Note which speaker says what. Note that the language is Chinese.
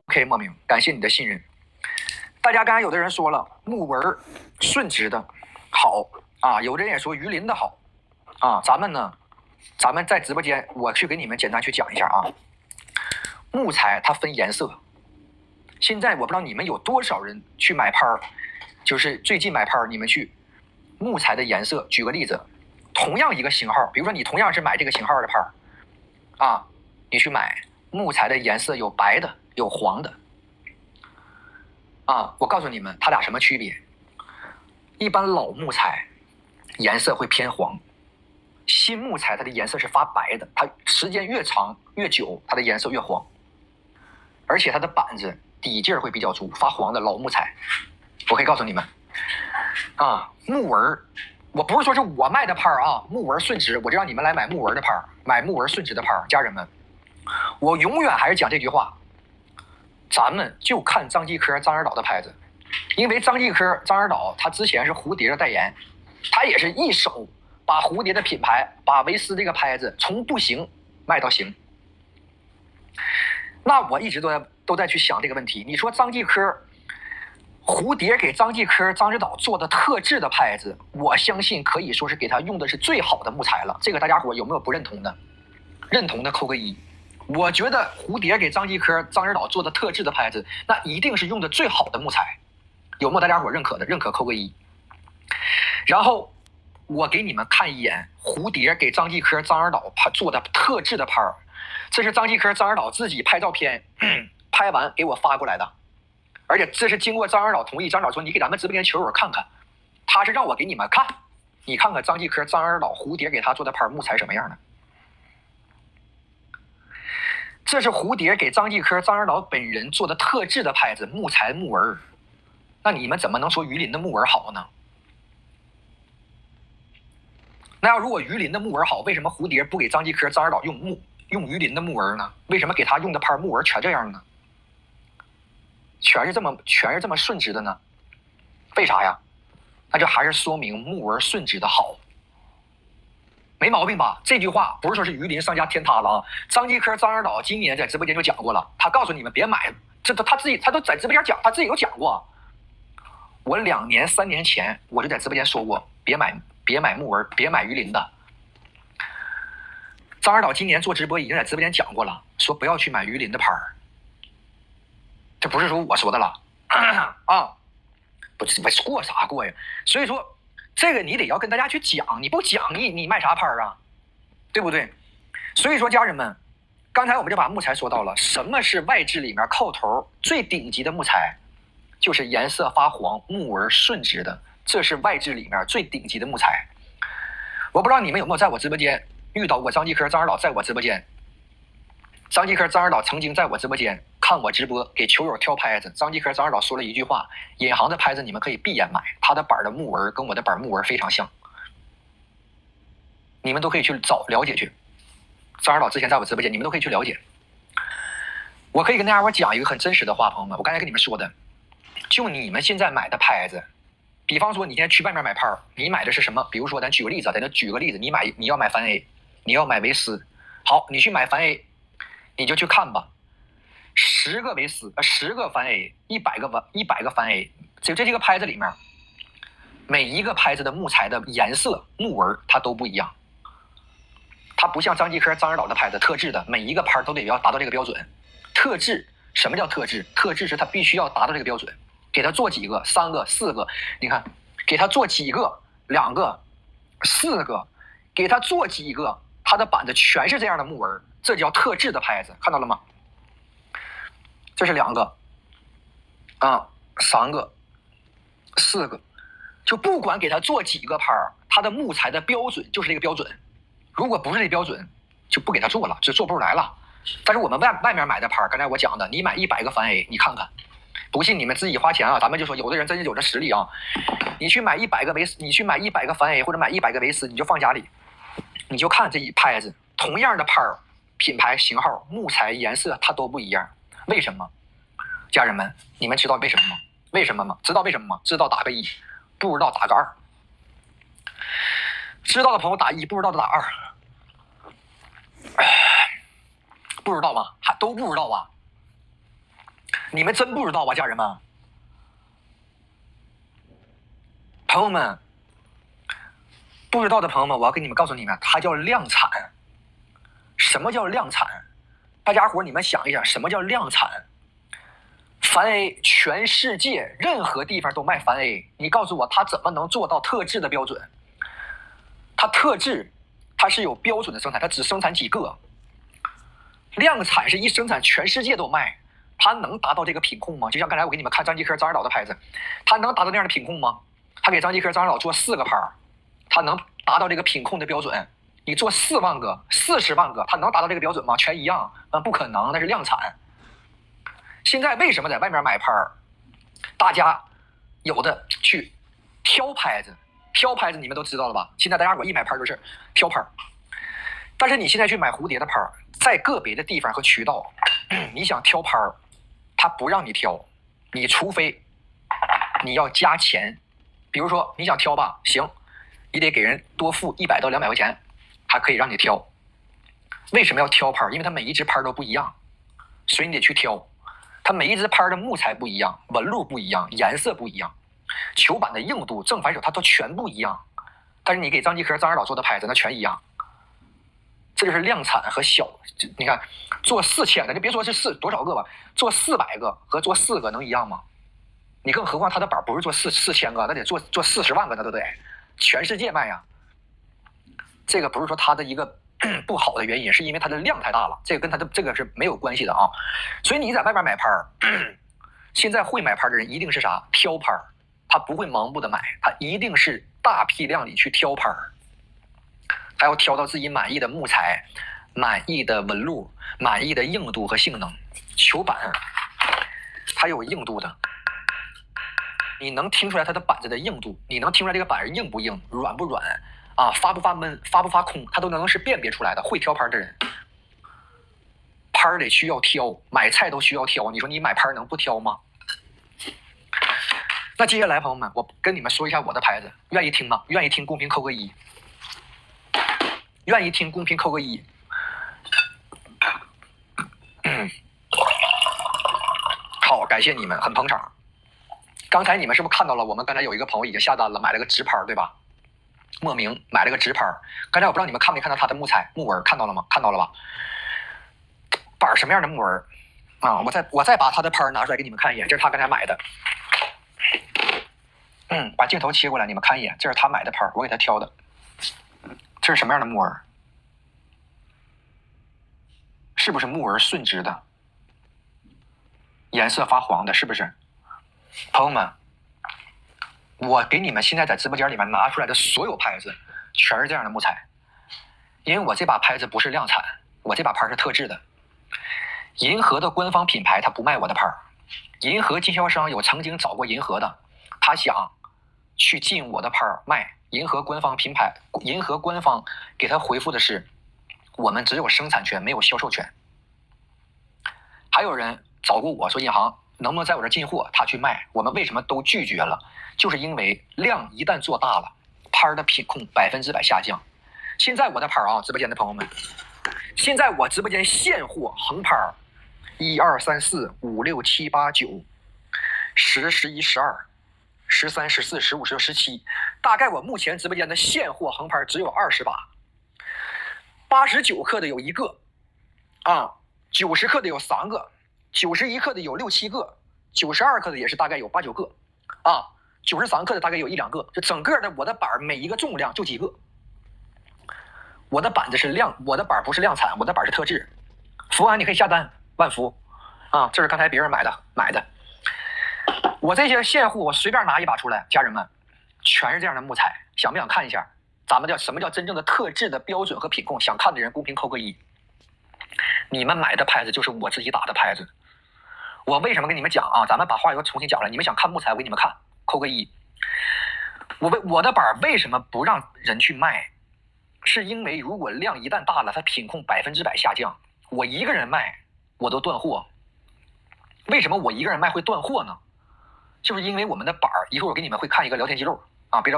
Speaker 1: OK， 莫名，感谢你的信任。大家刚才有的人说了木纹顺直的好啊，有的人也说鱼鳞的好啊。咱们在直播间，我去给你们简单去讲一下啊。木材它分颜色，现在我不知道你们有多少人去买拍儿，就是最近买拍儿，你们去木材的颜色，举个例子，同样一个型号，比如说你同样是买这个型号的拍儿啊，你去买木材的颜色有白的，有黄的。啊，我告诉你们，它俩什么区别？一般老木材颜色会偏黄，新木材它的颜色是发白的，它时间越长越久，它的颜色越黄，而且它的板子底劲儿会比较足。发黄的老木材，我可以告诉你们，啊，木纹，我不是说是我卖的拍啊，木纹顺直，我就让你们来买木纹的拍，买木纹顺直的拍，家人们，我永远还是讲这句话。咱们就看张继科、张二岛的拍子，因为张继科、张二岛他之前是蝴蝶的代言，他也是一手把蝴蝶的品牌、把维斯这个拍子从不行卖到行。那我一直都在去想这个问题。你说张继科、蝴蝶给张继科、张指导做的特制的拍子，我相信可以说是给他用的是最好的木材了。这个大家伙有没有不认同的？认同的扣个1。我觉得蝴蝶给张继科、张指导做的特制的拍子，那一定是用的最好的木材，有没有大家伙认可的？认可扣个1。然后我给你们看一眼蝴蝶给张继科、张指导做的特制的拍，这是张继科、张指导自己拍照片，拍完给我发过来的，而且这是经过张指导同意。张指导说：“你给咱们直播间球友看看。”他是让我给你们看，你看看张继科、张指导、蝴蝶给他做的拍木材什么样的。这是蝴蝶给张继科、张二岛本人做的特制的拍子，木材木纹。那你们怎么能说鱼鳞的木纹好呢？那要如果鱼鳞的木纹好，为什么蝴蝶不给张继科、张二岛用鱼鳞的木纹呢？为什么给他用的拍木纹全这样呢？全是这么顺直的呢？为啥呀？那就还是说明木纹顺直的好。没毛病吧？这句话不是说是鱼鳞商家天塌了啊！张继科、张二岛今年在直播间就讲过了，他告诉你们别买，这都他都在直播间讲，他自己有讲过。我2年3年前我就在直播间说过，别买木纹，别买鱼鳞的。张二岛今年做直播已经在直播间讲过了，说不要去买鱼鳞的拍儿。这不是说我说的了啊，不过啥过呀？所以说。这个你得要跟大家去讲，你不讲你卖啥拍啊？对不对？所以说家人们，刚才我们就把木材说到了，什么是外质里面靠头最顶级的木材？就是颜色发黄、木纹顺直的，这是外质里面最顶级的木材。我不知道你们有没有在我直播间遇到过张继科、张二岛在我直播间。张继科、张二岛曾经在我直播间看我直播，给球友挑拍子。张继科、张二岛说了一句话：“银行的拍子你们可以闭眼买，他的板的木纹跟我的板木纹非常像。”你们都可以去找了解去。张二岛之前在我直播间，你们都可以去了解。我可以跟大家伙讲一个很真实的话，朋友们，我刚才跟你们说的，就你们现在买的拍子，比方说你现在去外面买拍，你买的是什么？比如说咱举个例子，在那举个例子，你要买凡 A， 你要买维斯，好，你去买凡 A。你就去看吧，10个维斯，10个凡 A， 100个凡 A， 这个拍子里面，每一个拍子的木材的颜色、木纹它都不一样。它不像张继科、张二岛的拍子特制的，每一个拍都得要达到这个标准。特制，什么叫特制？特制是它必须要达到这个标准。给它做几个，3个、4个，你看，给它做几个，2个、4个，给它做几个，它的板子全是这样的木纹。这叫特制的拍子，看到了吗？这是2个啊，3个、4个，就不管给他做几个拍，他的木材的标准就是这个标准。如果不是这标准，就不给他做了，就做不出来了。但是我们外面买的拍，刚才我讲的，你买100个凡 A， 你看看，不信你们自己花钱啊。咱们就说有的人真是有这实力啊，你去买100个维斯，你去买100个凡 A 或者买100个维斯，你就放家里，你就看这一拍子，同样的拍。品牌、型号、木材、颜色它都不一样，为什么？家人们，你们知道为什么吗？为什么吗？知道为什么吗？知道打个1，不知道打个2。知道的朋友打1，不知道的打2。不知道吗？还都不知道啊？你们真不知道啊，家人们，朋友们，不知道的朋友们，我要跟你们告诉你们，它叫量产。什么叫量产？大家伙你们想一想，什么叫量产？凡 A 全世界任何地方都卖凡 A， 你告诉我它怎么能做到特制的标准？它特制，它是有标准的生产，它只生产几个。量产是一生产全世界都卖，它能达到这个品控吗？就像刚才我给你们看张继科、张二老的牌子，它能达到那样的品控吗？他给张继科、张二老做4个牌，它能达到这个品控的标准？你做4万个、40万个，它能达到这个标准吗？全一样，不可能，那是量产。现在为什么在外面买牌，大家有的去挑牌子，挑牌子你们都知道了吧？现在大家伙一买牌都是挑牌，但是你现在去买蝴蝶的牌，在个别的地方和渠道，你想挑牌，他不让你挑，你除非你要加钱，比如说你想挑吧，行，你得给人多付100到200块钱，他可以让你挑。为什么要挑牌？因为它每一只牌都不一样，所以你得去挑。它每一只牌的木材不一样，纹路不一样，颜色不一样，球板的硬度、正反手它都全不一样。但是你给张继科、张二老做的牌子那全一样。这就是量产和小，你看做4000个，你别说是多少个吧，做400个和做4个能一样吗？你更何况他的板不是做4000个，那得做40万个呢，对不对？全世界卖呀。这个不是说它的一个不好的原因，是因为它的量太大了，这个跟它的这个是没有关系的啊。所以你在外面买牌，现在会买牌的人一定是啥？挑牌，他不会盲目的买，他一定是大批量里去挑牌，他要挑到自己满意的木材、满意的纹路、满意的硬度和性能。球板它有硬度的，你能听出来它的板子的硬度，你能听出来这个板是硬不硬、软不软啊，发不发闷、发不发空，它都能是辨别出来的。会挑牌的人，牌得需要挑，买菜都需要挑，你说你买牌能不挑吗？那接下来朋友们，我跟你们说一下我的牌子，愿意听吗？愿意听公屏扣个1，愿意听公屏扣个1。好，感谢你们，很捧场。刚才你们是不是看到了？我们刚才有一个朋友已经下单了，买了个直牌，对吧？莫名买了个直牌。刚才我不知道你们看没看到他的木材木纹，看到了吗？看到了吧？板什么样的木纹啊？我再把他的牌拿出来给你们看一眼，这是他刚才买的。把镜头切过来，你们看一眼，这是他买的牌，我给他挑的。这是什么样的木纹？是不是木纹顺直的？颜色发黄的，是不是？朋友们，我给你们现在在直播间里面拿出来的所有牌子，全是这样的木材。因为我这把牌子不是量产，我这把牌是特制的。银河的官方品牌他不卖我的牌，银河经销商有曾经找过银河的，他想去进我的牌卖。银河官方品牌，银河官方给他回复的是，我们只有生产权，没有销售权。还有人找过我说，银行能不能在我这进货，他去卖，我们为什么都拒绝了？就是因为量一旦做大了，牌的品控100%下降。现在我的牌啊，直播间的朋友们，现在我直播间现货横牌1、2、3、4、5、6、7、8、9、10、11、12、13、14、15、16、17，大概我目前直播间的现货横牌只有20把。89克的有1个啊，90克的有3个，91克的有6、7个，92克的也是大概有8、9个啊，93克的大概有1、2个，就整个的我的板每一个重量就几个。我的板子是量，我的板不是量产，我的板是特制。福安你可以下单，万福啊，这是刚才别人买的。我这些现货我随便拿一把出来，家人们，全是这样的木材，想不想看一下？咱们叫什么叫真正的特制的标准和品控？想看的人公屏扣个1。你们买的牌子就是我自己打的牌子。我为什么跟你们讲啊？咱们把话又重新讲了。你们想看木材，我给你们看，扣个1。我的板为什么不让人去卖？是因为如果量一旦大了，它品控100%下降，我一个人卖我都断货。为什么我一个人卖会断货呢？就是因为我们的板一会儿我给你们会看一个聊天记录啊，别着急。